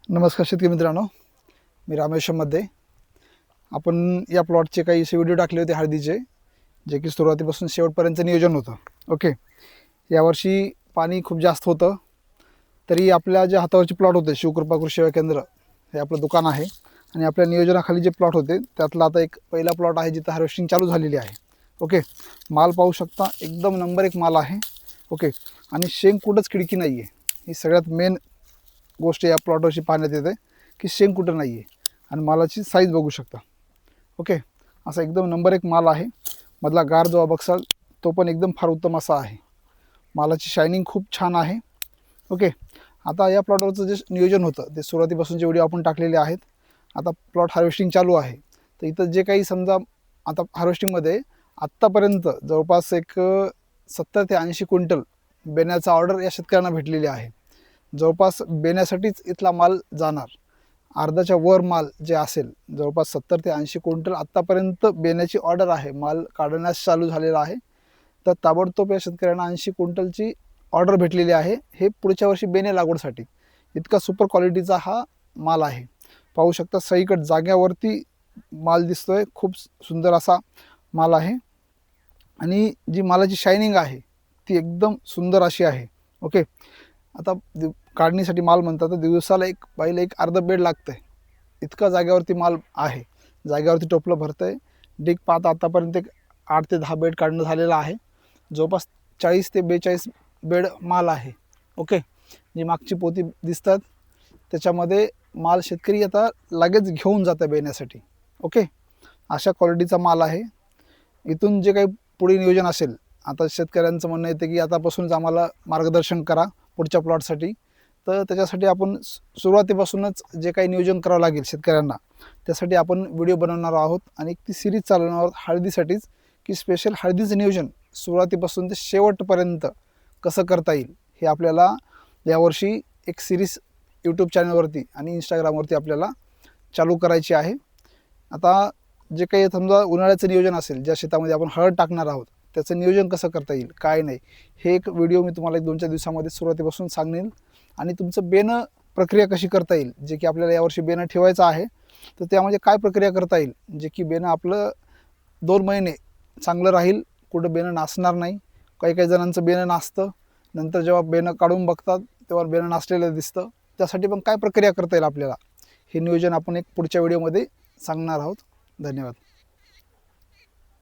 नमस्कार शेतकरी मित्रांनो, मी रामेश्वरमध्ये आपण या प्लॉटचे काही असे व्हिडिओ टाकले होते हळदीचे, जे की सुरुवातीपासून शेवटपर्यंत नियोजन होतं. ओके. यावर्षी पाणी खूप जास्त होतं, तरी आपल्या जे हातावरचे प्लॉट होते शिवकृपा कृषी सेवा केंद्र हे आपलं दुकान आहे आणि आपल्या नियोजनाखाली जे प्लॉट होते त्यातला आता एक पहिला प्लॉट आहे जिथं हार्वेस्टिंग चालू झालेली आहे. ओके. माल पाहू शकता, एकदम नंबर 1 माल आहे. ओके. आणि शेंग कुठंच खिडकी नाही आहे. ही सगळ्यात मेन गोष्ट या प्लॉटवरची पाहण्यात येते की शेंग कुठं नाही आहे आणि मालाची साईज बघू शकता. ओके. असा एकदम नंबर 1 माल आहे. मधला गार जो बघसाल तो पण एकदम फार उत्तम असा आहे. मालाची शायनिंग खूप छान आहे. ओके. आता या प्लॉटवरचं जे नियोजन होतं ते सुरुवातीपासूनचे व्हिडिओ आपण टाकलेले आहेत. आता प्लॉट हार्वेस्टिंग चालू आहे, तर इथं जे काही समजा आता हार्वेस्टिंगमध्ये आत्तापर्यंत जवळपास एक 70 ते 80 क्विंटल बेण्याचा ऑर्डर या शेतकऱ्यांना भेटलेली आहे. जवळपास बेण्यासाठीच इथला माल जाणार. अर्धाच्या वर माल जे असेल, जवळपास 70 ते 80 क्विंटल आत्तापर्यंत बेण्याची ऑर्डर आहे. माल काढण्यास चालू झालेला आहे. तर ताबडतोब या शेतकऱ्यांना 80 क्विंटलची ऑर्डर भेटलेली आहे. हे पुढच्या वर्षी बेणे लागवडसाठी. इतका सुपर क्वालिटीचा हा माल आहे. पाहू शकता सगळीकडे जाग्यावरती माल दिसतोय. खूप सुंदर असा माल आहे आणि जी मालाची शायनिंग आहे ती एकदम सुंदर अशी आहे. ओके. आता काढणीसाठी माल म्हणतात तर दिवसाला एक अर्धा बेड लागतं आहे. इतका जाग्यावरती माल आहे. जाग्यावरती टोपलं भरतं आहे. डीग पाहता आतापर्यंत एक 8 ते 10 बेड काढणं झालेलं आहे. जवळपास 40 ते 42 बेड माल आहे. ओके. जी मागची पोती दिसतात त्याच्यामध्ये माल शेतकरी आता लगेच घेऊन जातं बेण्यासाठी. ओके. अशा क्वालिटीचा माल आहे. इथून जे काही पुढे नियोजन असेल, आता शेतकऱ्यांचं म्हणणं येतं की आतापासूनच आम्हाला मार्गदर्शन करा पुढच्या प्लॉटसाठी. तर त्याच्यासाठी आपण सुरुवातीपासूनच जे काही नियोजन करावं लागेल शेतकऱ्यांना, त्यासाठी आपण व्हिडिओ बनवणार आहोत आणि ती सिरीज चालवणार आहोत हळदीसाठीच, की स्पेशल हळदीचं नियोजन सुरुवातीपासून ते शेवटपर्यंत कसं करता येईल हे आपल्याला यावर्षी एक सिरीज यूट्यूब चॅनलवरती आणि इंस्टाग्रामवरती आपल्याला चालू करायची आहे. आता जे काही समजा उन्हाळ्याचं नियोजन असेल, ज्या शेतामध्ये आपण हळद टाकणार आहोत त्याचं नियोजन कसं करता येईल, काय नाही, हे एक व्हिडिओ मी तुम्हाला 1-2 दिवसामध्ये सुरुवातीपासून सांगेन. आणि तुमचं बेणं प्रक्रिया कशी करता येईल, जे की आपल्याला यावर्षी बेणं ठेवायचं आहे, तर त्यामध्ये काय प्रक्रिया करता येईल जे की बेणं आपलं 2 महिने चांगलं राहील, कुठं बेणं नासणार नाही. काही जणांचं बेणं नासतं, नंतर जेव्हा बेणं काढून बघतात तेव्हा बेणं नासलेलं दिसतं. त्यासाठी पण काय प्रक्रिया करता येईल आपल्याला, हे नियोजन आपण एक पुढच्या व्हिडिओमध्ये सांगणार आहोत. धन्यवाद.